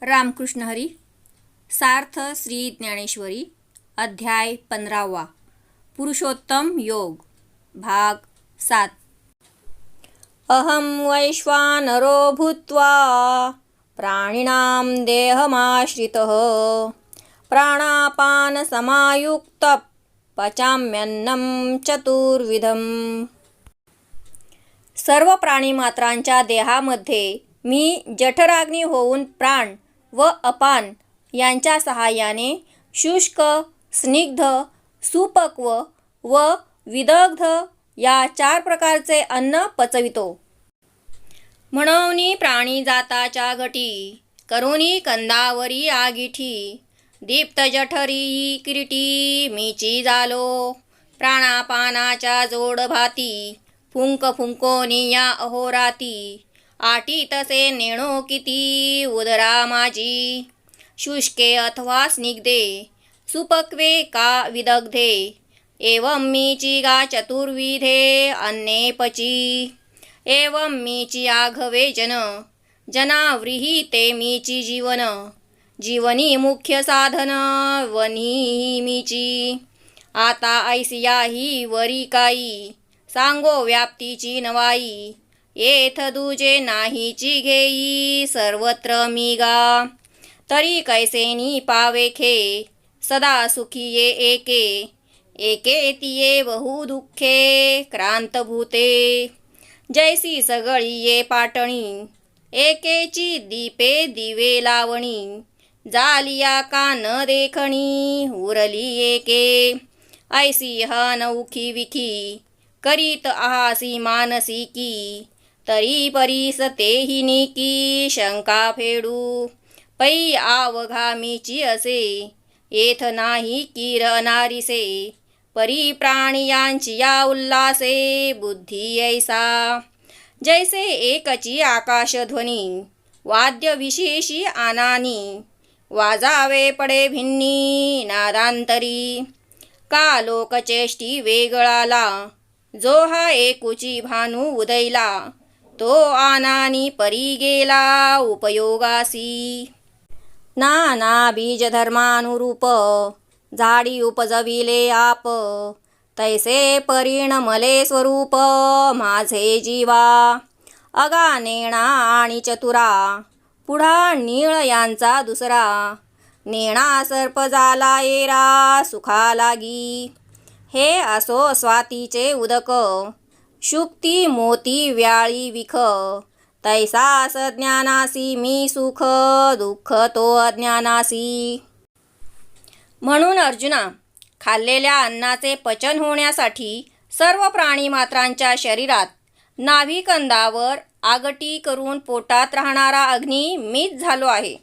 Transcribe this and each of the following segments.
रामकृष्ण हरी. सार्थ श्री ज्ञानेश्वरी. अध्याय 15. पुरुषोत्तम योग. भाग 7. अहं वैश्वानरो भूत्वा प्राणिनां देहमाश्रितः प्राणापानसमायुक्तः पचाम्यन्नं चतुर्विधम्. सर्व प्राणीमात्रांच्या देहामध्ये मी जठराग्नी होऊन प्राण व अपान यांच्या सहाय्याने शुष्क, स्निग्ध, सुपक्व व विदग्ध या 4 प्रकारचे अन्न पचवितो. म्हणून प्राणी जाताच्या घटी करुणी कंदावरी आगिठी दीप्त जठरी किरीटी मीची झालो प्राणापानाच्या जोड भाती फुंक फुंकोनी या अहोराती आटी तसे नेणो किती उदरा माझी शुष्के अथवा स्निग्धे सुपक्वे का विदग्धे एवं मीची गा चतुर्विधे अन्ने पची एवं मीची आघवे जनाव्रीही ते मीची जीवनी मुख्य साधन वनी मीची आता ऐसिया ही वरी काई सांगो व्याप्तीची नवाई येथ दुजे नाहीची घेई सर्वत्र मी गा तरी कैसेनी पावेखे सदा सुखी ये एके तिये बहु दुःखे क्रांतभूते जैसी सगळी ये पाटणी एकेची दीपे दिवे लावणी जालिया का न देखणी उरली एके ऐसी हा नौखी विखी करीत आहासी मानसिकी तरी परीस तेही निकी शंका फेडू पै आवघा मीची असे येथ नाही किर अनारिसे परी प्राणियांची या उल्लासे बुद्धी ऐसा जैसे एकची आकाशध्वनी वाद्य विशेषी आनानी वाजावे पडे भिन्नी नादांतरी का लोकचेष्टी वेगळाला जो हा एकुची भानू उदयला तो आनानी परी गेला उपयोगासी नाना बीज धर्मानुरूप झाडी उपजविले आप तैसे परिणमले स्वरूप माझे जीवा अगा नेणा आणि चतुरा पुढा नीळ यांचा दुसरा नेणा सर्प झाला येरा सुखा लागी हे असो स्वातीचे उदक शुक्ती मोती व्याळी विख तैसा सज्ञानासी मी सुख दुःख तो अज्ञानासी. म्हणून अर्जुना, खाल्लेल्या अन्नाचे पचन होण्यासाठी सर्व प्राणीमात्रांच्या शरीरात नाभिकंदावर आगटी करून पोटात राहणारा अग्नी मीच झालो आहे.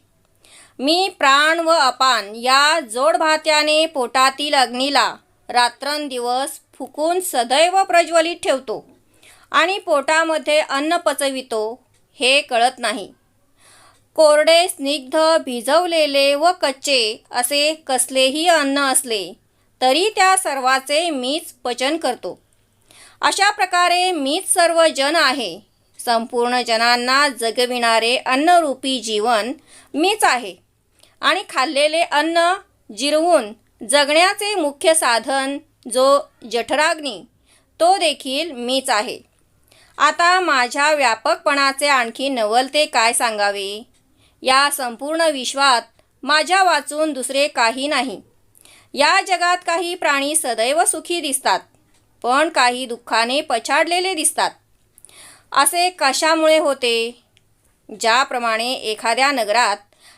मी प्राण व अपान या जोडभात्याने पोटातील अग्नीला रात्रंदिवस फुकून सदैव प्रज्वलित ठेवतो आणि पोटामध्ये अन्न पचवितो हे कळत नाही. कोरडे, स्निग्ध, भिजवलेले व कच्चे असे कसलेही अन्न असले तरी त्या सर्वाचे मीच पचन करतो. अशा प्रकारे मीच सर्व जन आहे. संपूर्ण जनांना जगविणारे अन्नरूपी जीवन मीच आहे आणि खाल्लेले अन्न जिरवून जगण्याचे मुख्य साधन जो जठराग्नी तो देखील मीच आहे. आता माझ्या व्यापकपणाचे आणखी नवलते काय सांगावे. या संपूर्ण विश्वात माझ्या वाचून दुसरे काही नाही. या जगात काही प्राणी सदैव सुखी दिसतात पण काही दुःखाने पछाडलेले दिसतात. असे कशामुळे होते. ज्याप्रमाणे एखाद्या नगरात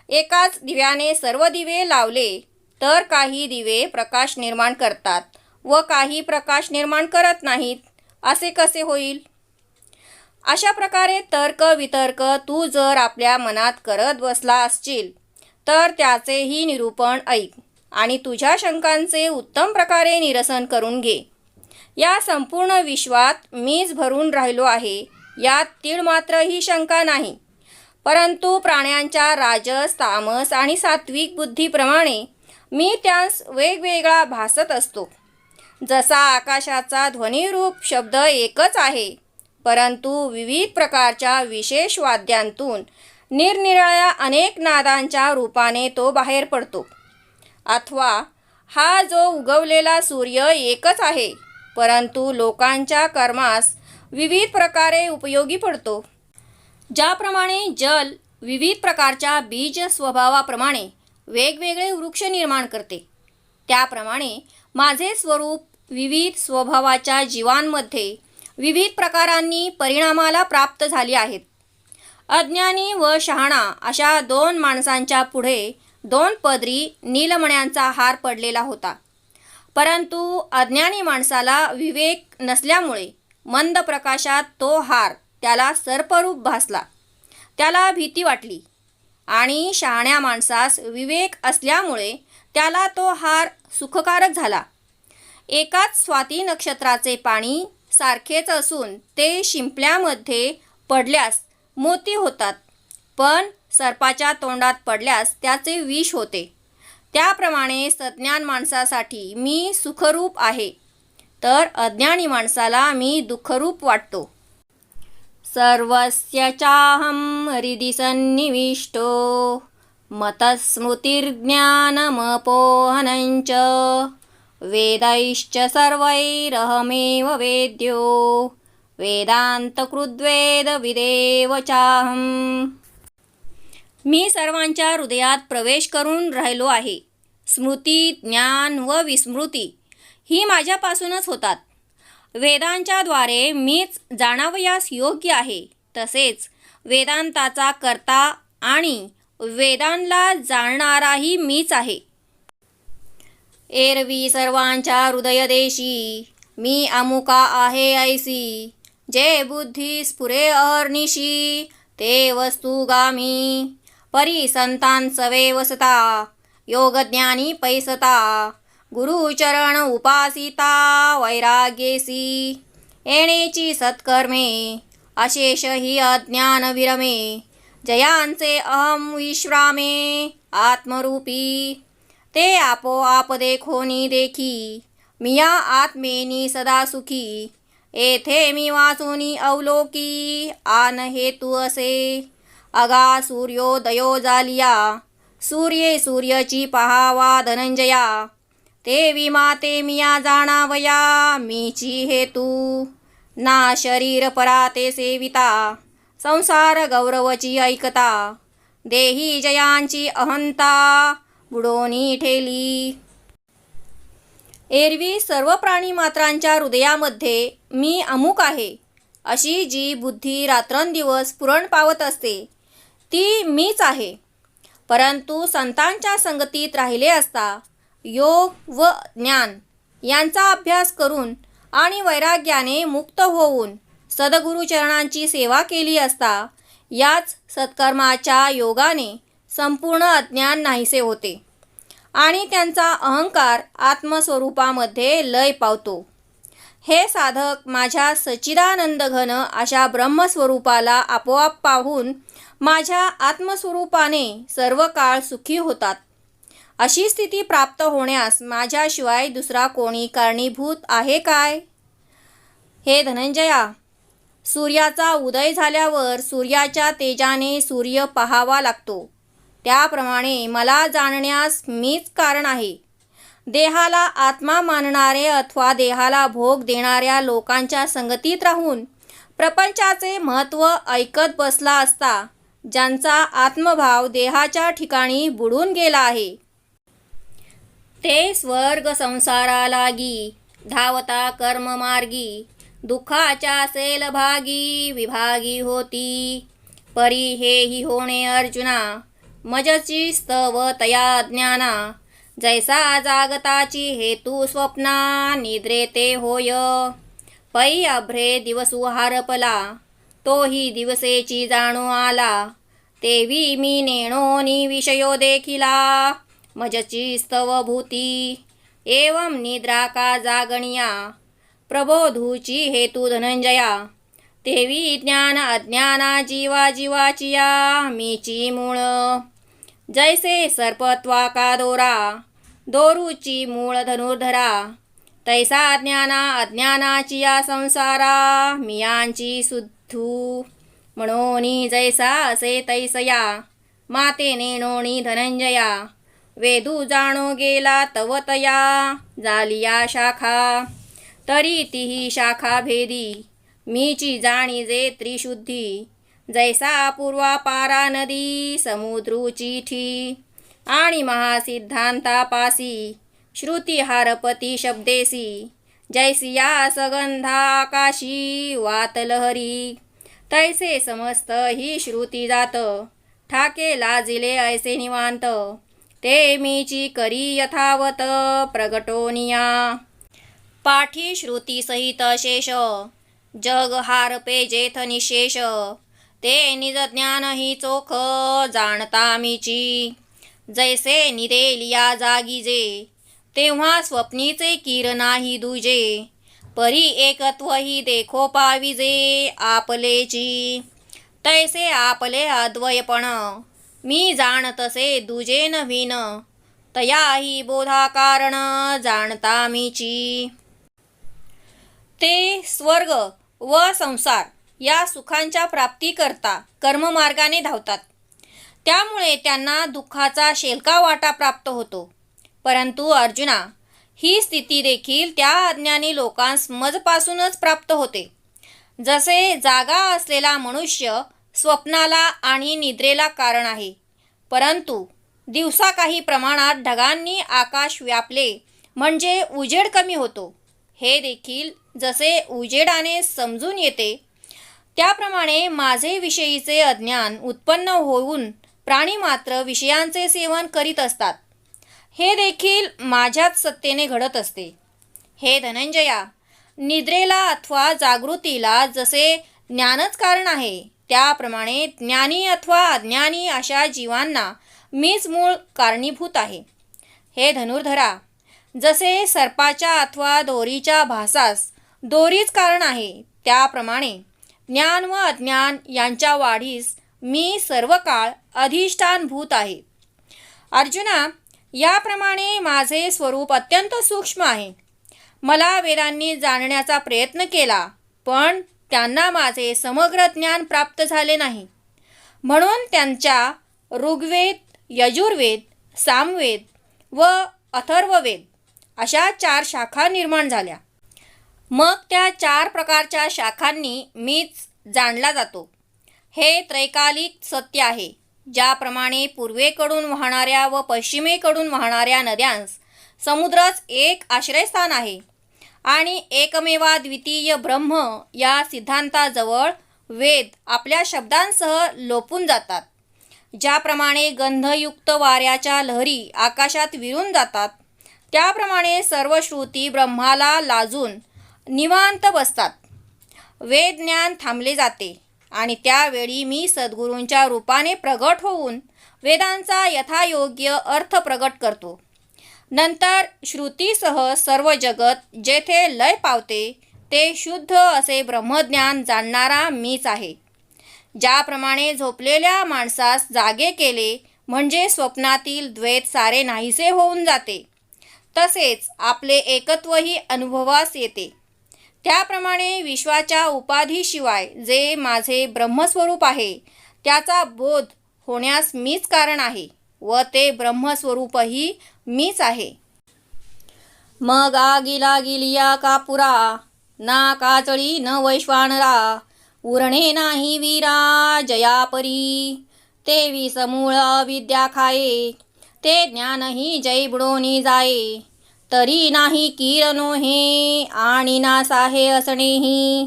एकाच दिव्याने सर्व दिवे लावले तर काही दिवे प्रकाश निर्माण करतात व काही प्रकाश निर्माण करत नाहीत. असे कसे होईल. अशा प्रकारे तर्क वितर्क तू जर आपल्या मनात करत बसला असशील तर त्याचेही निरूपण ऐक आणि तुझ्या शंकांचे उत्तम प्रकारे निरसन करून घे. या संपूर्ण विश्वात मीच भरून राहिलो आहे यात तीळ मात्र ही शंका नाही. परंतु प्राण्यांच्या राजस, तामस आणि सात्विक बुद्धीप्रमाणे मी त्यास वेगवेगळा भासत असतो. जसा आकाशाचा ध्वनिरूप शब्द एकच आहे परंतु विविध प्रकारच्या विशेष वाद्यांतून निरनिराळ्या अनेक नादांच्या रूपाने तो बाहेर पडतो. अथवा हा जो उगवलेला सूर्य एकच आहे, परंतु लोकांच्या कर्मास विविध प्रकारे उपयोगी पडतो. ज्याप्रमाणे जल विविध प्रकारच्या बीज स्वभावाप्रमाणे वेगवेगळे वृक्ष निर्माण करते, त्याप्रमाणे माझे स्वरूप विविध स्वभावाच्या जीवांमध्ये विविध प्रकारांनी परिणामाला प्राप्त झाले आहेत. अज्ञानी व शहाणा अशा दोन माणसांच्या पुढे 2 पदरी नीलमण्यांचा हार पडलेला होता. परंतु अज्ञानी माणसाला विवेक नसल्यामुळे मंद प्रकाशात तो हार त्याला सर्परूप भासला. त्याला भीती वाटली. आणि शहाण्या माणसास विवेक असल्यामुळे त्याला तो हार सुखकारक झाला. एकाच स्वाती नक्षत्राचे पाणी सारखेच असून ते शिंपल्यामध्ये पडल्यास मोती होतात, पण सर्पाच्या तोंडात पडल्यास त्याचे विष होते. त्याप्रमाणे सज्ञान माणसासाठी मी सुखरूप आहे, तर अज्ञानी माणसाला मी दुःखरूप वाटतो. सर्वस्य चाहं हृदि सन्निविष्टो मतस्मृतिर्ज्ञानमपोहनञ्च वेदैश्च सर्वैरहमेव वेद्यो वेदान्तकृद्वेदविदेव चाहं. मी सर्वांच्या हृदयात प्रवेश करून राहिलो आहे. स्मृती, ज्ञान व विस्मृती ही माझ्यापासूनच होतात. वेदांच्या द्वारे मीच जाणावयास योग्य आहे. तसेच वेदांताचा कर्ता आणि वेदांना जाणणाराही मीच आहे. एरवी सर्वांच्या हृदयदेशी मी अमुका आहे ऐसी, जे बुद्धी स्फुरे अहर्निशी ते वस्तुगामी. परी संतांसवे वसता योगज्ञानी पैसता, गुरुचरण उपासिता वैराग्येसी. येणेची सत्कर्मे अशेष ही अज्ञान विरमे, जयांचे अहम विश्रामे आत्मरूपी. ते आपोआप देखोनी देखी, मिया आत्मेनी सदा सुखी. येथे मी वाचूनी अवलोकी, आन हेतू असे. अगा सूर्योदयो जालिया, सूर्ये सूर्याची पहावा धनंजया. ते विमाते मिया जाणावया, मीची हेतू. ना शरीर पराते सेविता, संसार गौरवची ऐकता. देही जयांची अहंता, बुडोनी ठेली. एरवी सर्व प्राणीमात्रांच्या हृदयामध्ये मी अमुक आहे अशी जी बुद्धी रात्रंदिवस पुरण पावत असते, ती मीच आहे. परंतु संतांच्या संगतीत राहिले असता योग व ज्ञान यांचा अभ्यास करून आणि वैराग्याने मुक्त होऊन सद्गुरुचरणांची सेवा केली असता याच सत्कर्माच्या योगाने संपूर्ण अज्ञान नाहीसे होते आणि त्यांचा अहंकार आत्मस्वरूपामध्ये लय पावतो. हे साधक माझ्या सच्चिदानंद घन अशा ब्रह्मस्वरूपाला आपोआप पाहून माझ्या आत्मस्वरूपाने सर्व काळ सुखी होतात. अशी स्थिती प्राप्त होण्यास माझ्याशिवाय दुसरा कोणी कारणीभूत आहे काय? हे धनंजया, सूर्याचा उदय झाल्यावर सूर्याच्या तेजाने सूर्य पाहावा लागतो. त्याप्रमाणे मला जाणण्यास मीच कारण आहे. देहाला आत्मा मानणारे अथवा देहाला भोग देणाऱ्या लोकांच्या संगतीत राहून प्रपंचाचे महत्त्व ऐकत बसला असता ज्यांचा आत्मभाव देहाच्या ठिकाणी बुडून गेला आहे, ते स्वर्ग संसारा लागी धावता कर्ममार्गी दुःखाच्या सेलभागी विभागी होती. परी हेही होणे अर्जुना, मजची स्तव तया ज्ञाना. जैसा जागताची हेतू स्वप्ना निद्रेते होय. पै अभ्रे दिवसू हारपला, तोही दिवसेची जाणू आला. तेवी मी नेणोनी विषयो देखिला, मजची स्तव भूती. एवं निद्रा का जागणिया, प्रबोधूची हेतू धनंजया. तेवी ज्ञान अज्ञाना जीवा जीवाचिया, मीची मूळ. जैसे सर्पत्वा का दोरा, दोरूची मूळ धनुर्धरा. तैसा ज्ञाना अज्ञानाची या संसारा, मियांची सुद्धू. म्हणोनी जैसा असे तैसया, माते नेणोनी धनंजया, वेदू जाणो गेला तवतया, जालिया शाखा, तरी तीही शाखा भेदी, मीची जाणीजे त्रिशुद्धी, जैसा पूर्वापारा नदी समुद्रूची ठी, आणि महासिद्धांतापासी श्रुती हारपती शब्देसी, जैसिया सगंधा आकाशी वातलहरी, तैसे समस्त ही श्रुती जात, ठाके लाजिले ऐसे निवांत, ते मीची करी यथावत प्रगटोनिया, पाठी श्रुती सहित शेष, जग हारपे जेथ निशेष, ते निज ज्ञान ही चोख जाणता मीची, जैसे निदेलिया जागीजे, तेव्हा स्वप्नीचे कीर नाही दुजे, परी एकत्व ही देखो पाविजे आपलेची, तैसे आपले अद्वयपण, मी जाणतसे दुजे नवीन, तयाही बोधा कारण जाणता मीची, ते स्वर्ग व संसार या सुखांच्या प्राप्तीकरता कर्ममार्गाने धावतात. त्यामुळे त्यांना दुःखाचा शेलका वाटा प्राप्त होतो. परंतु अर्जुना, ही स्थिती देखील त्या अज्ञानी लोकांस मजपासूनच प्राप्त होते. जसे जागा असलेला मनुष्य स्वप्नाला आणि निद्रेला कारण आहे, परंतु दिवसा काही प्रमाणात ढगांनी आकाश व्यापले म्हणजे उजेड कमी होतो. हे देखील जसे उजेडाने समजून येते, त्याप्रमाणे माझे विषयीचे अज्ञान उत्पन्न होऊन प्राणी मात्र विषयांचे सेवन करीत असतात. हे देखील माझ्याच सत्तेने घडत असते. हे धनंजया, निद्रेला अथवा जागृतीला जसे ज्ञानच कारण आहे, त्याप्रमाणे ज्ञानी अथवा अज्ञानी अशा जीवांना मीच मूळ कारणीभूत आहे. हे धनुर्धरा, जसे सर्पाच्या अथवा दोरीच्या भासास दोरीच कारण आहे, त्याप्रमाणे ज्ञान व अज्ञान यांच्या वाढीस मी सर्व काळ अधिष्ठानभूत आहे. अर्जुना, याप्रमाणे माझे स्वरूप अत्यंत सूक्ष्म आहे. मला वेदांनी जाणण्याचा प्रयत्न केला, पण त्यांना माझे समग्र ज्ञान प्राप्त झाले नाही. म्हणून त्यांच्या ऋग्वेद, यजुर्वेद, सामवेद व अथर्ववेद अशा 4 शाखा निर्माण झाल्या. मग त्या 4 प्रकारच्या शाखांनी मीच जाणला जातो. हे त्रैकालिक सत्य आहे. ज्याप्रमाणे पूर्वेकडून वाहणाऱ्या व पश्चिमेकडून वाहणाऱ्या नद्यांस समुद्रच एक आश्रयस्थान आहे आणि एकमेवा द्वितीय ब्रह्म या सिद्धांताजवळ वेद आपल्या शब्दांसह लोपून जातात. ज्याप्रमाणे गंधयुक्त वाऱ्याच्या लहरी आकाशात विरून जातात, त्याप्रमाणे सर्व श्रुती ब्रह्माला लाजून निवांत बसतात. वेद ज्ञान थांबले जाते आणि त्यावेळी मी सद्गुरूंच्या रूपाने प्रगट होऊन वेदांचा यथायोग्य अर्थ प्रगट करतो. नंतर श्रुतीसह सर्व जगत जेथे लय पावते ते शुद्ध असे ब्रह्मज्ञान जाणणारा मीच आहे. ज्याप्रमाणे झोपलेल्या माणसास जागे केले म्हणजे स्वप्नातील द्वैत सारे नाहीसे होऊन जाते, तसेच आपले एकत्वही अनुभवास येते. त्याप्रमाणे विश्वाच्या उपाधीशिवाय जे माझे ब्रह्मस्वरूप आहे, त्याचा बोध होण्यास मीच कारण आहे व ते ब्रह्मस्वरूपही मीच आहे. मग आगीला गिलिया कापुरा, ना काचळी न वैश्वानरा, उरणे नाही वीरा जयापरी, ते विसमूळ विद्या खाये, ते ज्ञानही जै बुडोनी जाये, तरी नाही किरणो हे आणि ना साहे असणेही,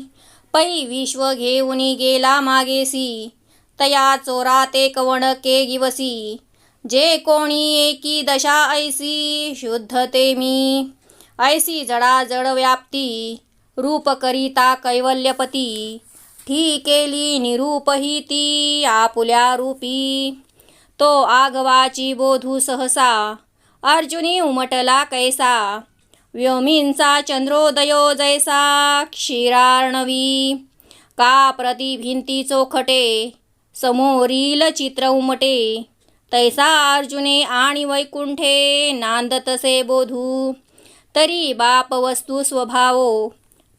पै विश्व घेऊनी गेला मागेसी, तया चोरा ते कवणके गिवसी, जे कोणी एकी दशा ऐसी शुद्ध ते मी, ऐसी जडाजड व्याप्ती रूप करिता कैवल्यपती, ठी केली निरूपही ती आपुल्या रूपी, तो आगवाची बोधू सहसा अर्जुनी उमटला कैसा, व्योमींचा चंद्रोदयो जैसा क्षीरार्णवी, का प्रतिभिंती चोखटे समोरील चित्र उमटे, तैसा अर्जुने आणि वैकुंठे नांदतसे बोधू, तरी बाप वस्तू स्वभावो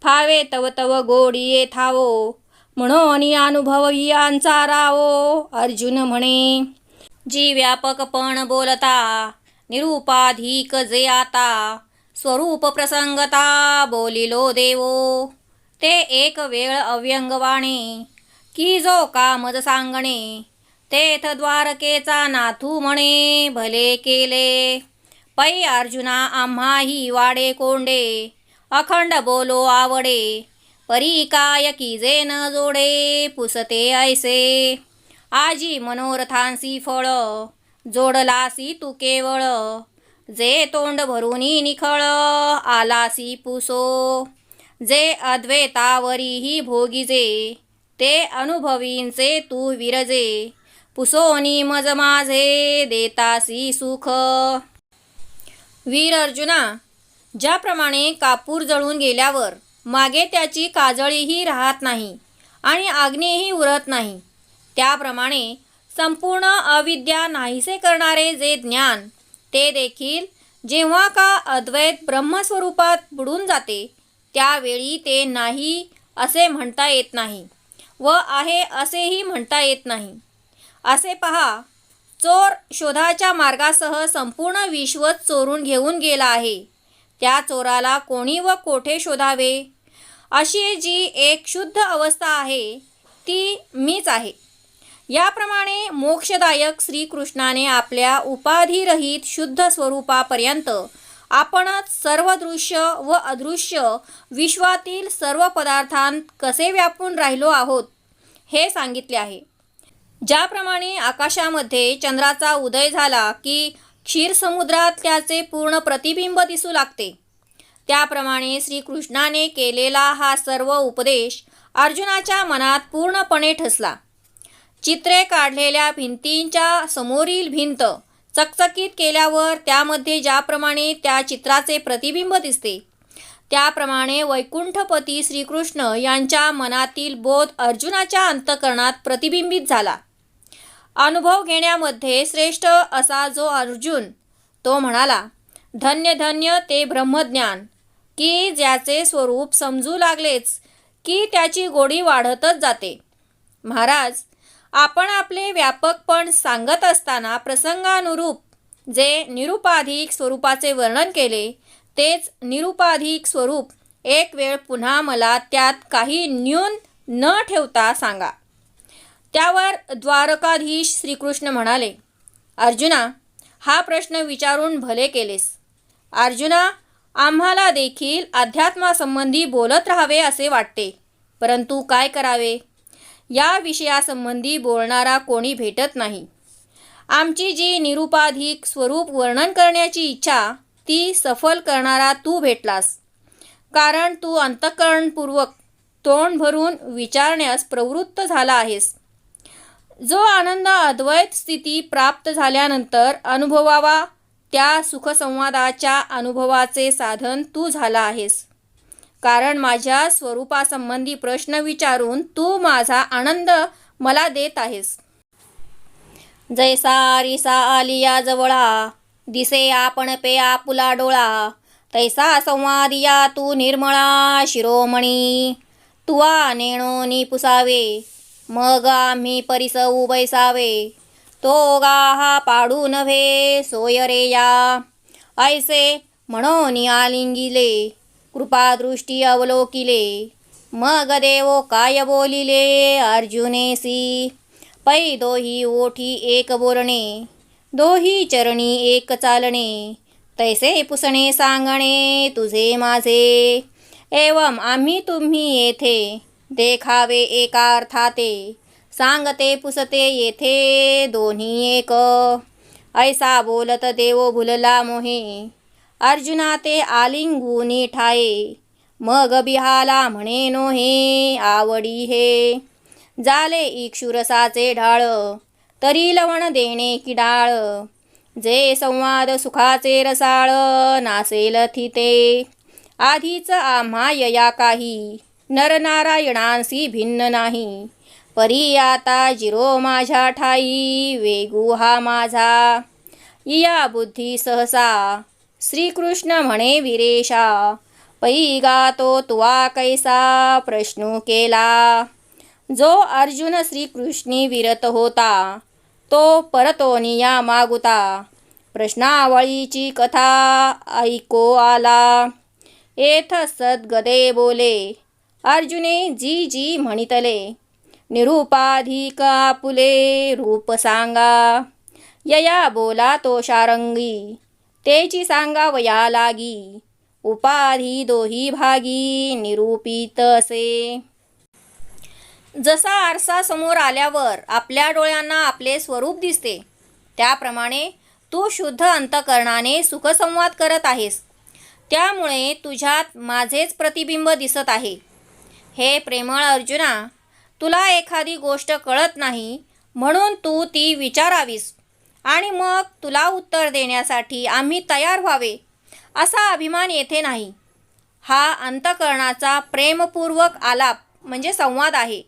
फावे तव तव गोडिये थावो, म्हणून अनुभव यांचा रावो. अर्जुन म्हणे, जी व्यापकपण बोलता निरुपाधिक जे आता, स्वरूप प्रसंगता बोलिलो देवो. ते एक वेळ अव्यंगवाणे, की जो कामज सांगणे. तेथ द्वारकेचा नाथू म्हणे, भले केले. पै अर्जुना आम्हाही वाडे कोंडे, अखंड बोलो आवडे. परी काय की जे न जोडे, पुसते ऐसे. आजी मनोरथांसी फळ, जोडलासी तू केवळ. जे तोंड भरूनी निखळ, आलासी पुसो. जे अद्वैतावरीही भोगिजे, ते अनुभवींचे तू विरजे. पुसोनी मज माझे, देतासी सुख. वीर अर्जुना, ज्याप्रमाणे कापूर जळून गेल्यावर मागे त्याची काजळीही राहत नाही आणि अग्नीही उरत नाही, त्याप्रमाणे संपूर्ण अविद्या नाहीसे करणारे जे ज्ञान, ते देखील जेव्हा का अद्वैत ब्रह्मस्वरूपात बुडून जाते, त्यावेळी ते नाही असे म्हणता येत नाही व आहे असेही म्हणता येत नाही. असे पहा, चोर शोधाच्या मार्गासह संपूर्ण विश्वच चोरून घेऊन गेला आहे. त्या चोराला कोणी व कोठे शोधावे? अशी जी एक शुद्ध अवस्था आहे, ती मीच आहे. याप्रमाणे मोक्षदायक श्रीकृष्णाने आपल्या उपाधिरहित शुद्ध स्वरूपापर्यंत आपणच सर्व दृश्य व अदृश्य विश्वातील सर्व पदार्थांत कसे व्यापून राहिलो आहोत, हे सांगितले आहे. ज्याप्रमाणे आकाशामध्ये चंद्राचा उदय झाला की क्षीरसमुद्रात त्याचे पूर्ण प्रतिबिंब दिसू लागते, त्याप्रमाणे श्रीकृष्णाने केलेला हा सर्व उपदेश अर्जुनाच्या मनात पूर्णपणे ठसला. चित्रे काढलेल्या भिंतींच्या समोरील भिंत चकचकीत केल्यावर त्यामध्ये ज्याप्रमाणे त्या चित्राचे प्रतिबिंब दिसते, त्याप्रमाणे वैकुंठपती श्रीकृष्ण यांच्या मनातील बोध अर्जुनाच्या अंतःकरणात प्रतिबिंबित झाला. अनुभव घेण्यामध्ये श्रेष्ठ असा जो अर्जुन, तो म्हणाला, धन्य धन्य ते ब्रह्मज्ञान, की ज्याचे स्वरूप समजू लागलेच की त्याची गोडी वाढतच जाते. महाराज, आपण आपले व्यापकपण सांगत असताना प्रसंगानुरूप जे निरुपाधिक स्वरूपाचे वर्णन केले, तेच निरुपाधिक स्वरूप एक वेळ पुन्हा मला त्यात काही न्यून न ठेवता सांगा. त्यावर द्वारकाधीश श्रीकृष्ण म्हणाले, अर्जुना, हा प्रश्न विचारून भले केलेस. अर्जुना, आम्हाला देखील अध्यात्मासंबंधी बोलत राहावे असे वाटते, परंतु काय करावे? या विषयासंबंधी बोलणारा कोणी भेटत नाही. आमची जी निरुपाधिक स्वरूप वर्णन करण्याची इच्छा, ती सफल करणारा तू भेटलास. कारण तू अंतःकरणपूर्वक तोंड भरून विचारण्यास प्रवृत्त झाला आहेस. जो आनंद अद्वैत स्थिती प्राप्त झाल्यानंतर अनुभवावा, त्या सुखसंवादाच्या अनुभवाचे साधन तू झाला आहेस. कारण माझ्या स्वरूपासंबंधी प्रश्न विचारून तू माझा आनंद मला देत आहेस. जैसा रिसा आलिया जवळा, दिसे आपण पे आपुला डोळा. तैसा संवादिया तू निर्मळा शिरोमणी. तुवा नेणोनी पुसावे, मग आम्ही परिस उबैसावे. तो गाहा पाडू नव्हे सोय रे या. ऐसे म्हणोनी आलिंगिले, कृपादृष्टी अवलोकिले. मग देवो काय बोलिले अर्जुनेसी. पै दोही ओठी एक बोलणे, दोही चरणी एक चालणे. तैसे पुसणे सांगणे तुझे माझे. एवं आम्ही तुम्ही येथे, देखावे एका अर्थाते. सांगते पुसते येथे दोन्ही एक. ऐसा बोलत देवो भुलला मोहे, अर्जुना ते आलिंगुनी ठाये. मग बिहाला म्हणे नोहे आवडी हे. झाले इक्षुरसाचे ढाळ, तरी लवण देणे की डाळ. जे संवाद सुखाचे रसाळ, नासेल थिते. आधीच आम्हा यया काही, नरनारायणांसी भिन्न नाही. परी आता जिरो माझ्या ठाई, वेगू हा माझा. या बुद्धी सहसा श्रीकृष्ण म्हणे विरेशा. पै गातो तुवा कैसा प्रश्न केला. जो अर्जुन श्रीकृष्णी विरत होता, तो परतोनिया मागुता. प्रश्नावळीची कथा ऐको आला, येथ सद्गदे बोले. अर्जुने जी जी म्हणितले, निरुपाधिक आपुले रूप सांगा. यया बोला तो शारंगी, तेची सांगावया लागी. उपाधी दोही भागी निरूपित असे. जसा आरसा समोर आल्यावर आपल्या डोळ्यांना आपले स्वरूप दिसते, त्याप्रमाणे तू शुद्ध अंतःकरणाने सुखसंवाद करत आहेस. त्यामुळे तुझ्यात माझेच प्रतिबिंब दिसत आहे. हे प्रेमळ अर्जुना, तुला एखादी गोष्ट कळत नाही म्हणून तू ती विचारावीस आणि मग तुला उत्तर देण्यासाठी आम्ही तयार व्हावे, असा अभिमान येथे नाही. हा अंतःकरणाचा प्रेमपूर्वक आलाप म्हणजे संवाद आहे.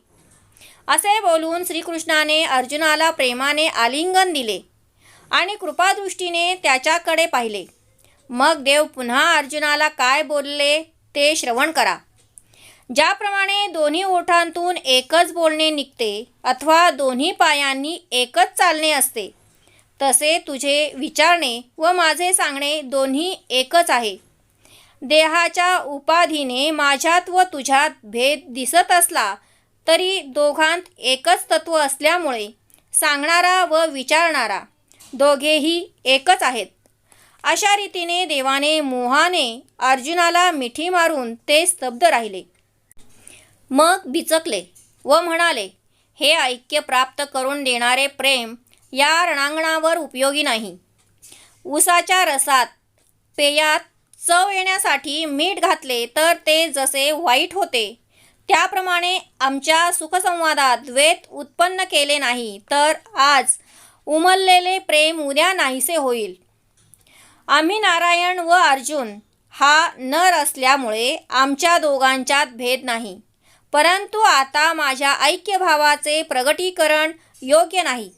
असे बोलून श्रीकृष्णाने अर्जुनाला प्रेमाने आलिंगन दिले आणि कृपादृष्टीने त्याच्याकडे पाहिले. मग देव पुन्हा अर्जुनाला काय बोलले ते श्रवण करा. ज्याप्रमाणे दोन्ही ओठांतून एकच बोलणे निघते अथवा दोन्ही पायांनी एकच चालणे असते, तसे तुझे विचारणे व माझे सांगणे दोन्ही एकच आहे. देहाच्या उपाधीने माझ्यात व तुझ्यात भेद दिसत असला तरी दोघांत एकच तत्व असल्यामुळे सांगणारा व विचारणारा दोघेही एकच आहेत. अशा रीतीने देवाने मोहाने अर्जुनाला मिठी मारून ते स्तब्ध राहिले. मग बिचकले व म्हणाले, हे ऐक्य प्राप्त करून देणारे प्रेम या रणांगणावर उपयोगी नाही. उसाच्या रसात पेयात चव येण्यासाठी मीठ घातले तर ते जसे वाईट होते, त्याप्रमाणे आमच्या सुखसंवादात द्वैत उत्पन्न केले नाही तर आज उमललेले प्रेम उद्या नाहीसे होईल. आम्ही नारायण व अर्जुन हा नर असल्यामुळे आमच्या दोघांच्यात भेद नाही, परंतु आता माझ्या ऐक्यभावाचे प्रगटीकरण योग्य नाही.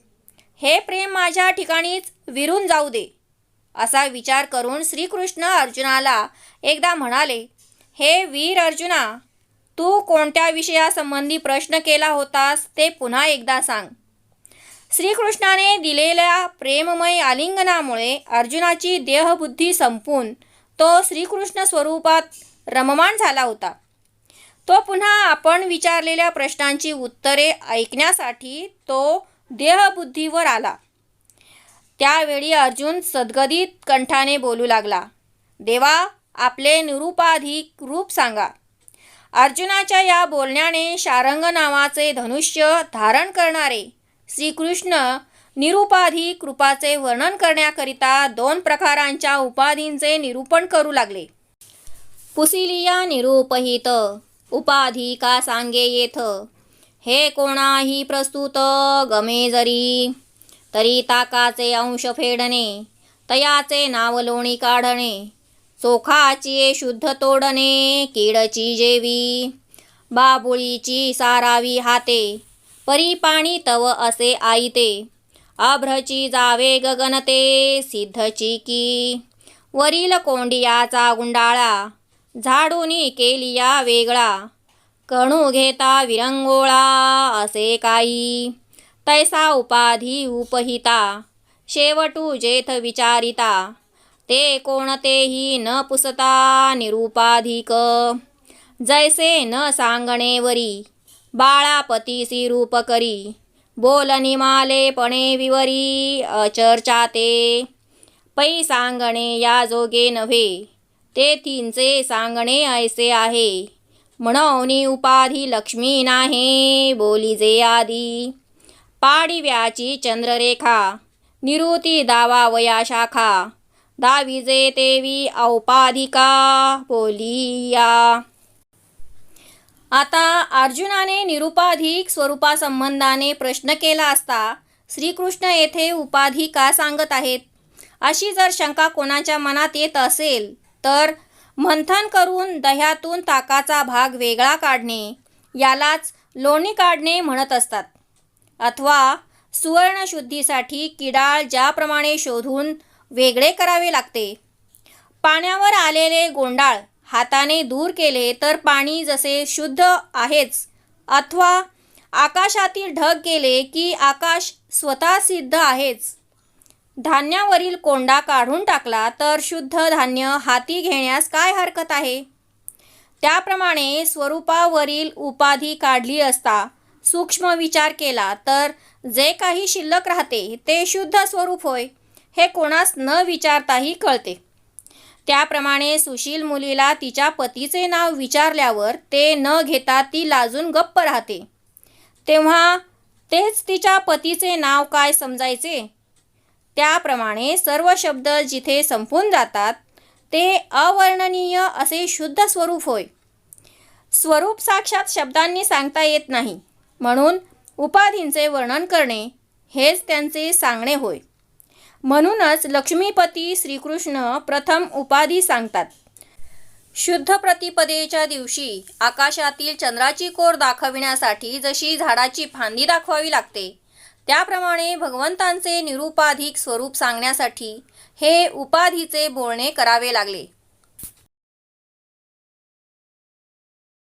हे प्रेम माझ्या ठिकाणीच विरून जाऊ दे. असा विचार करून श्रीकृष्ण अर्जुनाला एकदा म्हणाले, हे वीर अर्जुना, तू कोणत्या विषयासंबंधी प्रश्न केला होतास ते पुन्हा एकदा सांग. श्रीकृष्णाने दिलेल्या प्रेममय आलिंगनामुळे अर्जुनाची देहबुद्धी संपून तो श्रीकृष्ण स्वरूपात रममाण झाला होता. तो पुन्हा आपण विचारलेल्या प्रश्नांची उत्तरे ऐकण्यासाठी तो देहबुद्धीवर आला. त्यावेळी अर्जुन सद्गदित कंठाने बोलू लागला, देवा, आपले निरुपाधिक रूप सांगा. अर्जुनाच्या या बोलण्याने शारंग नावाचे धनुष्य धारण करणारे श्रीकृष्ण निरुपाधिक रूपाचे वर्णन करण्याकरिता 2 प्रकारांच्या उपाधींचे निरूपण करू लागले. पुसिलिया निरूपहित उपाधी का सांगे येथ, हे कोणाही प्रस्तुत गमे जरी. तरी ताकाचे अंश फेडणे, तयाचे नाव लोणी काढणे. चोखाची शुद्ध तोडणे, कीडची जेवी. बाबुळीची सारावी हाते, परी पाणी तव असे आईते. अभ्रची जावे गगनते, सिद्धची की. वरील कोंडियाचा गुंडाळा, झाडूनी केलिया वेगळा. कणू घेता विरंगोळा, असे काही. तैसा उपाधी उपहिता, शेवटू जेथ विचारिता. ते कोणतेही न पुसता निरुपाधिक. जैसे न सांगणे वरी, बाळापतीसी रूप करी. बोलनी माले पणे विवरी, अचर्चाते. पै सांगणे या जोगे नव्हे, तेथींचे सांगणे ऐसे आहे. म्हणोनी उपाधी लक्ष्मी नाहे, बोलीजे आदी. पाडिव्याची चंद्ररेखा, निरुती दावावया शाखा. दाविजे तेवी औपाधिका, बोलिया. आता अर्जुनाने निरुपाधिक स्वरूपासंबंधाने प्रश्न केला असता श्रीकृष्ण येथे उपाधी का सांगत आहेत, अशी जर शंका कोणाच्या मनात येत असेल तर मंथन करून दह्यातून ताकाचा भाग वेगळा काढणे यालाच लोणी काढणे म्हणत असतात. अथवा सुवर्णशुद्धीसाठी किडाळ ज्याप्रमाणे शोधून वेगळे करावे लागते, पाण्यावर आलेले गोंडाळ हाताने दूर केले तर पाणी जसे शुद्ध आहेच, अथवा आकाशातील ढग गेले की आकाश स्वतः सिद्ध आहेच. धान्यावरील कोंडा काढून टाकला तर शुद्ध धान्य हाती घेण्यास काय हरकत आहे? त्याप्रमाणे स्वरूपावरील उपाधी काढली असता सूक्ष्म विचार केला तर जे काही शिल्लक राहते ते शुद्ध स्वरूप होय, हे कोणास न विचारताही कळते. त्याप्रमाणे सुशील मुलीला तिच्या पतीचे नाव विचारल्यावर ते न घेता ती लाजून गप्प राहते. तेव्हा तेच तिच्या पतीचे नाव काय समजायचे? त्याप्रमाणे सर्व शब्द जिथे संपून जातात ते अवर्णनीय असे शुद्ध स्वरूप होय. स्वरूप साक्षात शब्दांनी सांगता येत नाही, म्हणून उपाधींचे वर्णन करणे हेच त्यांचे सांगणे होय. म्हणूनच लक्ष्मीपती श्रीकृष्ण प्रथम उपाधी सांगतात. शुद्ध प्रतिपदेच्या दिवशी आकाशातील चंद्राची कोर दाखविण्यासाठी जशी झाडाची फांदी दाखवावी लागते, त्याप्रमाणे भगवंतांचे निरुपाधिक स्वरूप सांगण्यासाठी हे उपाधीचे बोलणे करावे लागले.